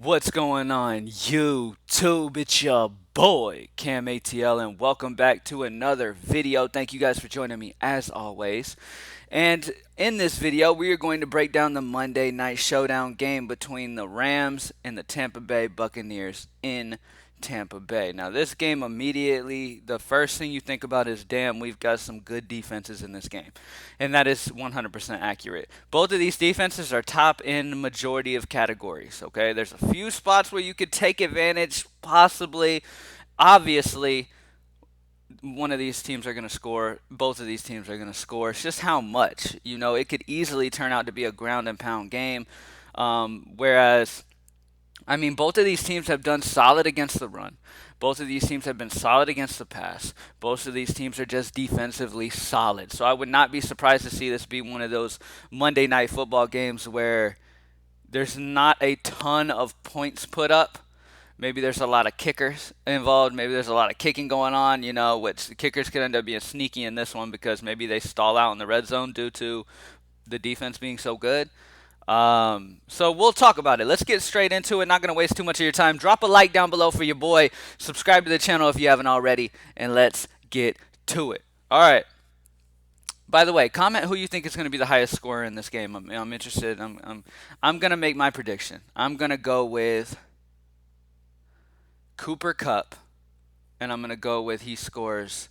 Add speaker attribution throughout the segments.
Speaker 1: What's going on, YouTube? It's your boy, Cam ATL, and welcome back to another video. Thank you guys for joining me as always. And in this video, we are going to break down the Monday night showdown game between the Rams and the Tampa Bay Buccaneers in Tampa Bay. Now, this game immediately, the first thing you think about is, damn, we've got some good defenses in this game. And that is 100% accurate. Both of these defenses are top in the majority of categories, okay? There's a few spots where you could take advantage, possibly. Obviously, one of these teams are going to score. Both of these teams are going to score. It's just how much. You know, it could easily turn out to be a ground and pound game. Whereas both of these teams have done solid against the run. Both of these teams have been solid against the pass. Both of these teams are just defensively solid. So I would not be surprised to see this be one of those Monday night football games where there's not a ton of points put up. Maybe there's a lot of kickers involved. Maybe there's a lot of kicking going on, which the kickers could end up being sneaky in this one because maybe they stall out in the red zone due to the defense being so good. So we'll talk about it. Let's get straight into it. Not going to waste too much of your time. Drop a like down below for your boy. Subscribe to the channel if you haven't already. And let's get to it. All right. By the way, comment who you think is going to be the highest scorer in this game. I'm interested. I'm going to make my prediction. I'm going to go with Cooper Kupp. And I'm going to go with he scores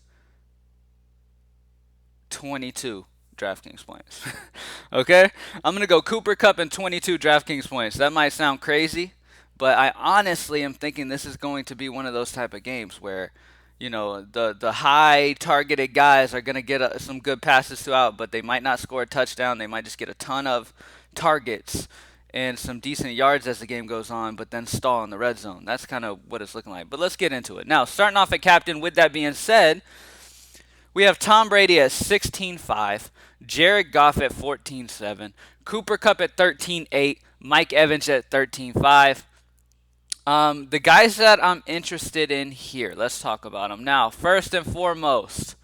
Speaker 1: 22 DraftKings points. Okay? I'm going to go Cooper Kupp and 22 DraftKings points. That might sound crazy, but I honestly am thinking this is going to be one of those type of games where, the high targeted guys are going to get some good passes throughout, but they might not score a touchdown. They might just get a ton of targets and some decent yards as the game goes on, but then stall in the red zone. That's kind of what it's looking like. But let's get into it. Now, starting off at captain, with that being said, we have Tom Brady at 16-5, Jared Goff at 14-7, Cooper Kupp at 13-8, Mike Evans at 13-5. The guys that I'm interested in here, let's talk about them. Now, first and foremost,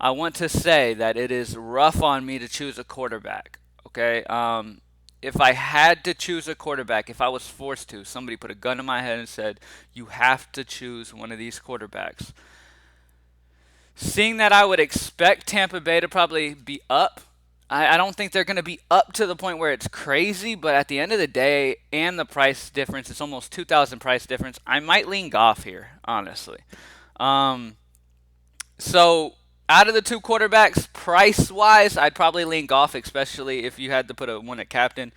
Speaker 1: I want to say that it is rough on me to choose a quarterback, okay? If I had to choose a quarterback, if I was forced to, somebody put a gun in my head and said, you have to choose one of these quarterbacks. Seeing that I would expect Tampa Bay to probably be up, I don't think they're going to be up to the point where it's crazy, but at the end of the day, and the price difference, it's almost 2,000 price difference, I might lean Goff here, honestly. So out of the two quarterbacks, price-wise, I'd probably lean Goff, especially if you had to put one at captain.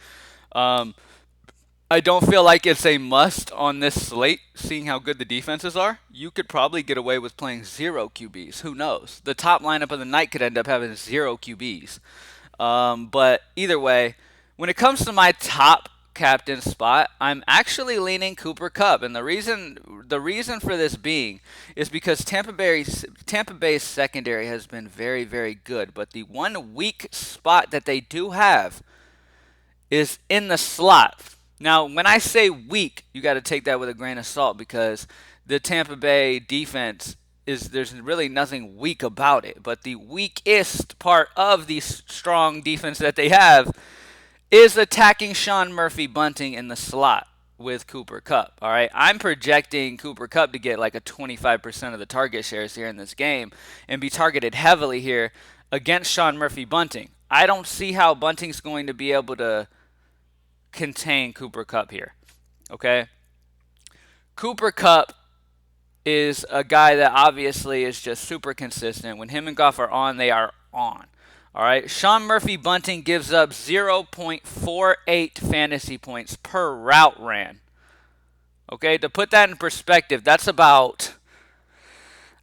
Speaker 1: I don't feel like it's a must on this slate, seeing how good the defenses are. You could probably get away with playing zero QBs. Who knows? The top lineup of the night could end up having zero QBs. But either way, when it comes to my top captain spot, I'm actually leaning Cooper Kupp, and the reason for this being is because Tampa Bay's secondary has been very, very good, but the one weak spot that they do have is in the slot. Now, when I say weak, you got to take that with a grain of salt because the Tampa Bay defense there's really nothing weak about it. But the weakest part of the strong defense that they have is attacking Sean Murphy Bunting in the slot with Cooper Kupp. All right, I'm projecting Cooper Kupp to get like a 25% of the target shares here in this game and be targeted heavily here against Sean Murphy Bunting. I don't see how Bunting's going to be able to contain Cooper Kupp here. Okay? Cooper Kupp is a guy that obviously is just super consistent. When him and Goff are on, they are on. All right? Sean Murphy Bunting gives up 0.48 fantasy points per route ran. Okay? To put that in perspective, that's about,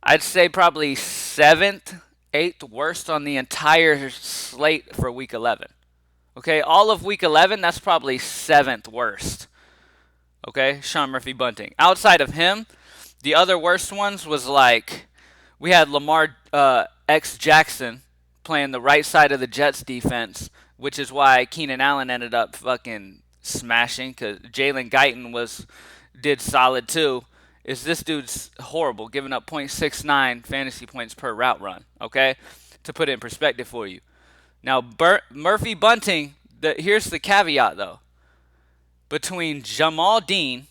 Speaker 1: I'd say probably 7th, 8th worst on the entire slate for week 11. Okay, all of week 11, that's probably 7th worst. Okay, Sean Murphy Bunting. Outside of him, the other worst ones was like, we had Lamar X Jackson playing the right side of the Jets defense, which is why Keenan Allen ended up fucking smashing, because Jalen Guyton did solid too. This dude's horrible, giving up .69 fantasy points per route run, okay? To put it in perspective for you. Now, Murphy Bunting, here's the caveat, though. between Jamal Dean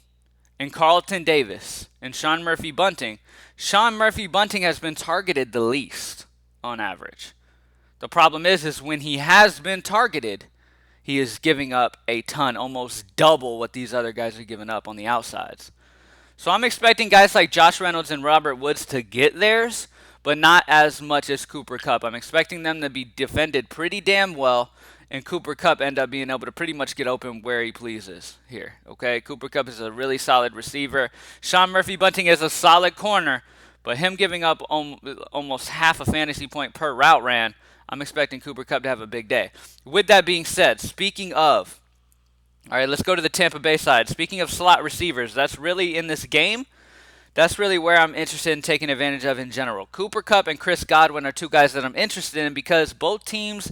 Speaker 1: and Carlton Davis and Sean Murphy Bunting, Sean Murphy Bunting has been targeted the least on average. The problem is when he has been targeted, he is giving up a ton, almost double what these other guys are giving up on the outsides. So I'm expecting guys like Josh Reynolds and Robert Woods to get theirs, but not as much as Cooper Kupp. I'm expecting them to be defended pretty damn well, and Cooper Kupp end up being able to pretty much get open where he pleases here. Okay, Cooper Kupp is a really solid receiver. Sean Murphy Bunting is a solid corner, but him giving up almost half a fantasy point per route ran, I'm expecting Cooper Kupp to have a big day. With that being said, speaking of, all right, let's go to the Tampa Bay side. Speaking of slot receivers, that's really in this game. That's really where I'm interested in taking advantage of in general. Cooper Kupp and Chris Godwin are two guys that I'm interested in because both teams,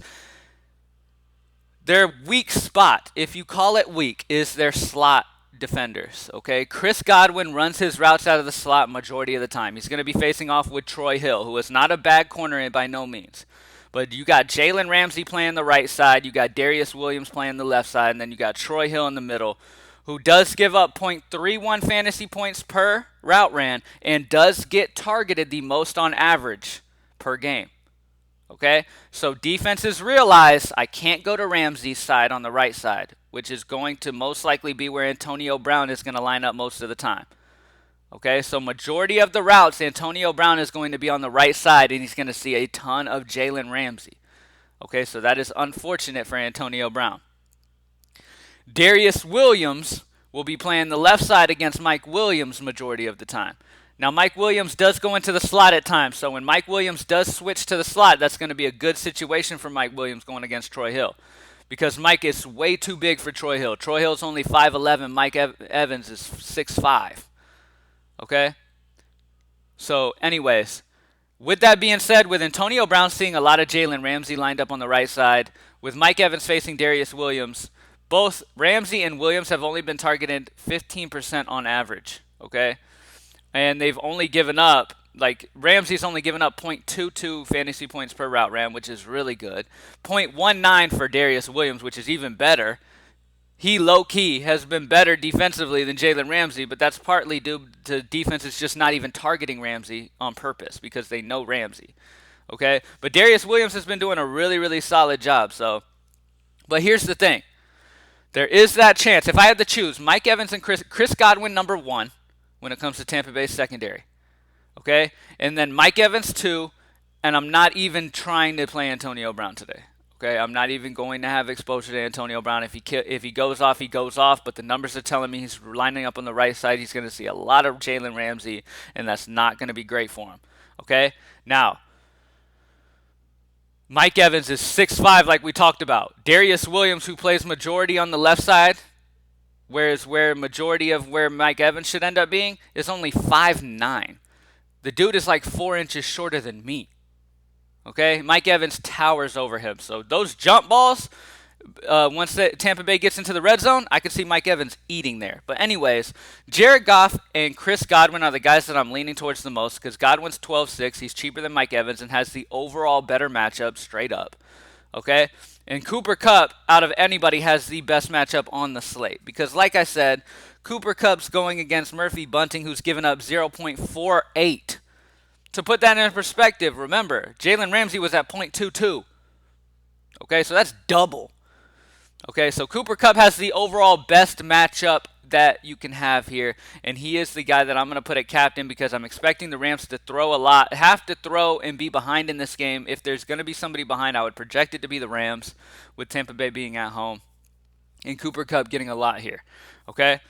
Speaker 1: their weak spot, if you call it weak, is their slot defenders. Okay, Chris Godwin runs his routes out of the slot majority of the time. He's going to be facing off with Troy Hill, who is not a bad corner by no means. But you got Jalen Ramsey playing the right side, you got Darius Williams playing the left side, and then you got Troy Hill in the middle, who does give up 0.31 fantasy points per route ran and does get targeted the most on average per game. Okay? So defenses realize I can't go to Ramsey's side on the right side, which is going to most likely be where Antonio Brown is going to line up most of the time. Okay, so majority of the routes, Antonio Brown is going to be on the right side, and he's going to see a ton of Jalen Ramsey. Okay, so that is unfortunate for Antonio Brown. Darius Williams will be playing the left side against Mike Williams majority of the time. Now, Mike Williams does go into the slot at times, so when Mike Williams does switch to the slot, that's going to be a good situation for Mike Williams going against Troy Hill. Because Mike is way too big for Troy Hill. Troy Hill's only 5'11", Mike Evans is 6'5". Okay? So, anyways, with that being said, with Antonio Brown seeing a lot of Jalen Ramsey lined up on the right side, with Mike Evans facing Darius Williams, both Ramsey and Williams have only been targeted 15% on average. Okay? And they've only given up, like, Ramsey's only given up 0.22 fantasy points per route ran, which is really good. 0.19 for Darius Williams, which is even better. He, low-key, has been better defensively than Jalen Ramsey, but that's partly due to defenses just not even targeting Ramsey on purpose because they know Ramsey. Okay? But Darius Williams has been doing a really, really solid job. So, but here's the thing. There is that chance. If I had to choose, Mike Evans and Chris Godwin, number 1, when it comes to Tampa Bay's secondary. Okay? And then Mike Evans, 2, and I'm not even trying to play Antonio Brown today. Okay, I'm not even going to have exposure to Antonio Brown. If he goes off, he goes off. But the numbers are telling me he's lining up on the right side. He's going to see a lot of Jalen Ramsey, and that's not going to be great for him. Okay, now Mike Evans is 6'5", like we talked about. Darius Williams, who plays majority on the left side, whereas where majority of where Mike Evans should end up being, is only 5'9". The dude is like 4 inches shorter than me. Okay, Mike Evans towers over him. So those jump balls, once Tampa Bay gets into the red zone, I could see Mike Evans eating there. But anyways, Jared Goff and Chris Godwin are the guys that I'm leaning towards the most because Godwin's 12'6". He's cheaper than Mike Evans and has the overall better matchup straight up. Okay, and Cooper Kupp, out of anybody, has the best matchup on the slate. Because like I said, Cooper Kupp's going against Murphy Bunting, who's given up 0.48. To put that in perspective, remember, Jalen Ramsey was at 0.22. Okay, so that's double. Okay, so Cooper Kupp has the overall best matchup that you can have here, and he is the guy that I'm going to put at captain because I'm expecting the Rams to throw a lot, have to throw and be behind in this game. If there's going to be somebody behind, I would project it to be the Rams with Tampa Bay being at home and Cooper Kupp getting a lot here. Okay?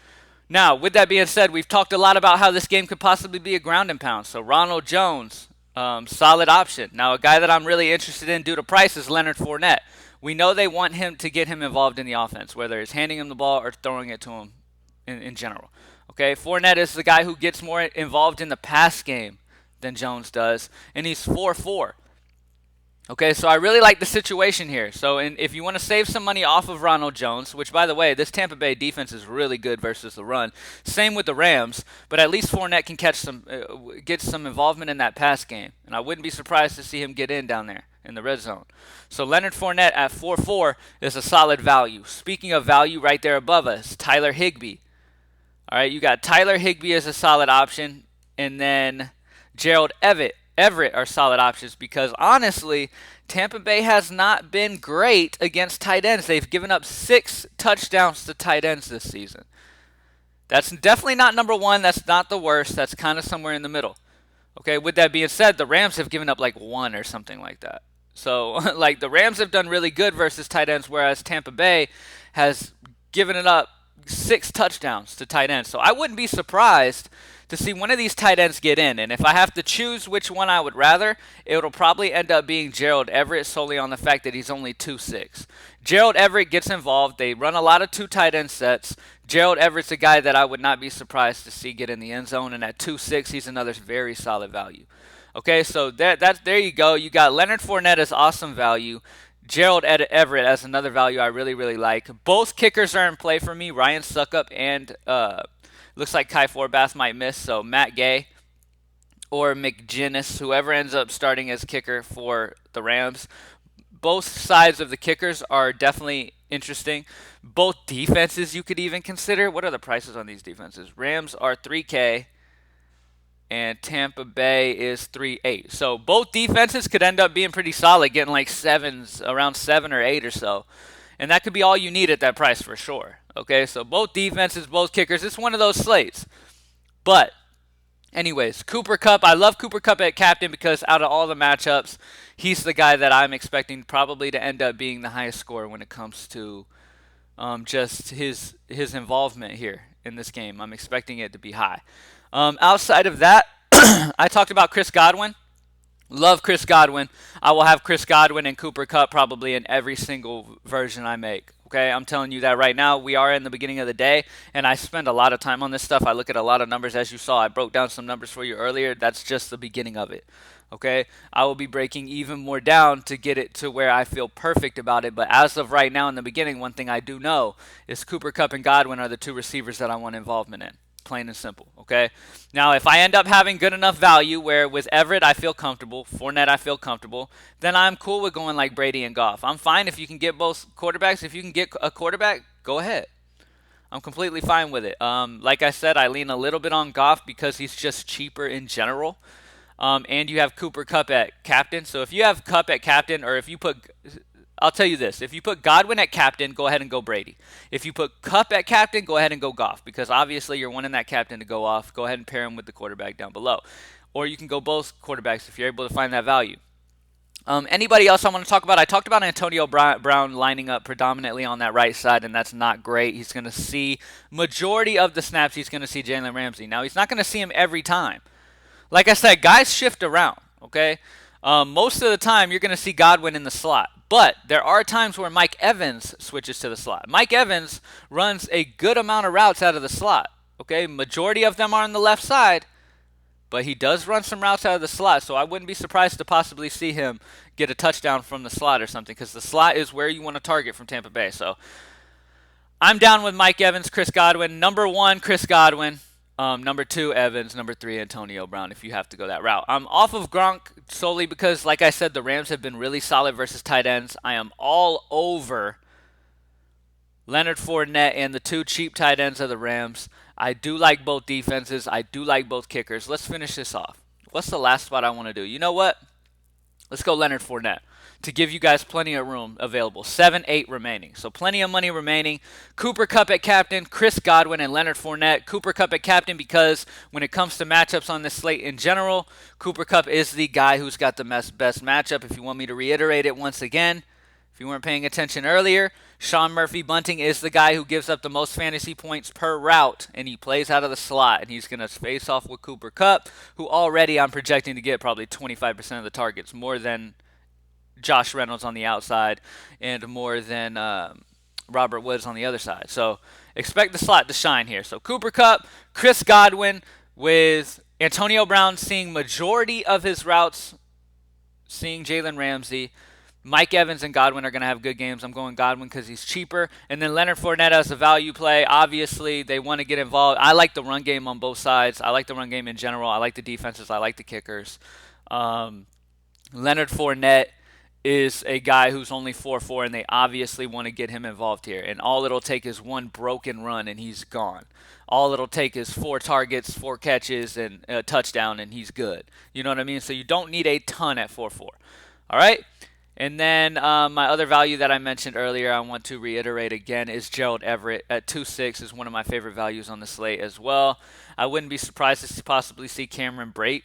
Speaker 1: Now, with that being said, we've talked a lot about how this game could possibly be a ground and pound. So Ronald Jones, solid option. Now, a guy that I'm really interested in due to price is Leonard Fournette. We know they want him to get him involved in the offense, whether it's handing him the ball or throwing it to him in general. Okay, Fournette is the guy who gets more involved in the pass game than Jones does, and he's 4'4". Okay, so I really like the situation here. So if you want to save some money off of Ronald Jones, which, by the way, this Tampa Bay defense is really good versus the run. Same with the Rams, but at least Fournette can get some involvement in that pass game. And I wouldn't be surprised to see him get in down there in the red zone. So Leonard Fournette at 4.4 is a solid value. Speaking of value, right there above us, Tyler Higbee. All right, you got Tyler Higbee as a solid option, and then Gerald Everett are solid options because honestly, Tampa Bay has not been great against tight ends. They've given up 6 touchdowns to tight ends this season. That's definitely not number one. That's not the worst. That's kind of somewhere in the middle. Okay, with that being said, the Rams have given up like 1 or something like that. So, like, the Rams have done really good versus tight ends, whereas Tampa Bay has given it up 6 touchdowns to tight ends. So I wouldn't be surprised to see one of these tight ends get in. And if I have to choose which one I would rather, it'll probably end up being Gerald Everett solely on the fact that he's only 2.6. Gerald Everett gets involved. They run a lot of 2 tight end sets. Gerald Everett's a guy that I would not be surprised to see get in the end zone. And at 2.6, he's another very solid value. Okay, so there you go. You got Leonard Fournette as awesome value. Gerald Everett as another value I really, really like. Both kickers are in play for me. Ryan Suckup and looks like Kai Forbath might miss. So Matt Gay or McGinnis, whoever ends up starting as kicker for the Rams. Both sides of the kickers are definitely interesting. Both defenses you could even consider. What are the prices on these defenses? Rams are $3K. And Tampa Bay is 3.8. So both defenses could end up being pretty solid, getting like 7s, around 7 or 8 or so. And that could be all you need at that price for sure. Okay, so both defenses, both kickers. It's one of those slates. But anyways, Cooper Kupp. I love Cooper Kupp at captain because out of all the matchups, he's the guy that I'm expecting probably to end up being the highest scorer when it comes to just his involvement here in this game. I'm expecting it to be high. Outside of that, I talked about Chris Godwin. Love Chris Godwin. I will have Chris Godwin and Cooper Kupp probably in every single version I make. Okay, I'm telling you that right now. We are in the beginning of the day, and I spend a lot of time on this stuff. I look at a lot of numbers. As you saw, I broke down some numbers for you earlier. That's just the beginning of it. Okay, I will be breaking even more down to get it to where I feel perfect about it. But as of right now in the beginning, one thing I do know is Cooper Kupp and Godwin are the 2 receivers that I want involvement in. Plain and simple, okay? Now, if I end up having good enough value where with Everett I feel comfortable, Fournette I feel comfortable, then I'm cool with going like Brady and Goff. I'm fine if you can get both quarterbacks. If you can get a quarterback, go ahead. I'm completely fine with it. Like I said, I lean a little bit on Goff because he's just cheaper in general. And you have Cooper Kupp at captain. So if you have Kupp at captain, or if you put... I'll tell you this. If you put Godwin at captain, go ahead and go Brady. If you put Kupp at captain, go ahead and go Goff. Because obviously you're wanting that captain to go off. Go ahead and pair him with the quarterback down below. Or you can go both quarterbacks if you're able to find that value. Anybody else I want to talk about? I talked about Antonio Brown lining up predominantly on that right side, and that's not great. He's going to see majority of the snaps. He's going to see Jalen Ramsey. Now, he's not going to see him every time. Like I said, guys shift around, okay? Most of the time, you're going to see Godwin in the slot. But there are times where Mike Evans switches to the slot. Mike Evans runs a good amount of routes out of the slot. Okay, majority of them are on the left side, but he does run some routes out of the slot. So I wouldn't be surprised to possibly see him get a touchdown from the slot or something, because the slot is where you want to target from Tampa Bay. So I'm down with Mike Evans, Chris Godwin. Number 1, Chris Godwin. Number 2, Evans. Number 3, Antonio Brown, if you have to go that route. I'm off of Gronk solely because, like I said, the Rams have been really solid versus tight ends. I am all over Leonard Fournette and the 2 cheap tight ends of the Rams. I do like both defenses. I do like both kickers. Let's finish this off. What's the last spot I want to do? You know what? Let's go Leonard Fournette to give you guys plenty of room available. 7-8 remaining. So plenty of money remaining. Cooper Kupp at captain, Chris Godwin, and Leonard Fournette. Cooper Kupp at captain because when it comes to matchups on this slate in general, Cooper Kupp is the guy who's got the best matchup. If you want me to reiterate it once again, if you weren't paying attention earlier, Sean Murphy-Bunting is the guy who gives up the most fantasy points per route, and he plays out of the slot, and he's going to face off with Cooper Kupp, who already I'm projecting to get probably 25% of the targets, more than Josh Reynolds on the outside and more than Robert Woods on the other side. So expect the slot to shine here. So Cooper Kupp, Chris Godwin, with Antonio Brown seeing majority of his routes, seeing Jalen Ramsey. Mike Evans and Godwin are going to have good games. I'm going Godwin because he's cheaper. And then Leonard Fournette as a value play. Obviously, they want to get involved. I like the run game on both sides. I like the run game in general. I like the defenses. I like the kickers. Leonard Fournette is a guy who's only 4-4, and they obviously want to get him involved here. And all it'll take is one broken run, and he's gone. All it'll take is 4 targets, 4 catches, and a touchdown, and he's good. You know what I mean? So you don't need a ton at 4-4. All right? And then my other value that I mentioned earlier, I want to reiterate again, is Gerald Everett at 2.6 is one of my favorite values on the slate as well. I wouldn't be surprised to possibly see Cameron Brate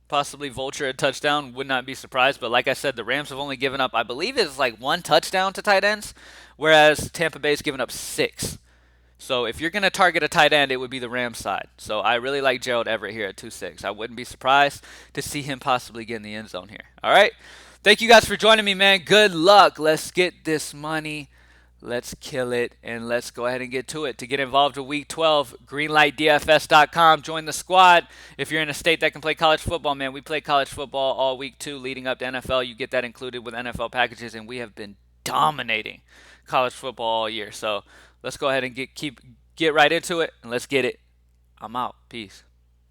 Speaker 1: possibly vulture a touchdown. Would not be surprised. But like I said, the Rams have only given up, I believe it's like 1 touchdown to tight ends, whereas Tampa Bay's given up 6. So if you're going to target a tight end, it would be the Rams side. So I really like Gerald Everett here at 2.6. I wouldn't be surprised to see him possibly get in the end zone here. All right. Thank you guys for joining me, man. Good luck. Let's get this money. Let's kill it, and let's go ahead and get to it. To get involved with Week 12, greenlightdfs.com. Join the squad. If you're in a state that can play college football, man, we play college football all Week 2 leading up to NFL. You get that included with NFL packages, and we have been dominating college football all year. So let's go ahead and get right into it, and let's get it. I'm out. Peace.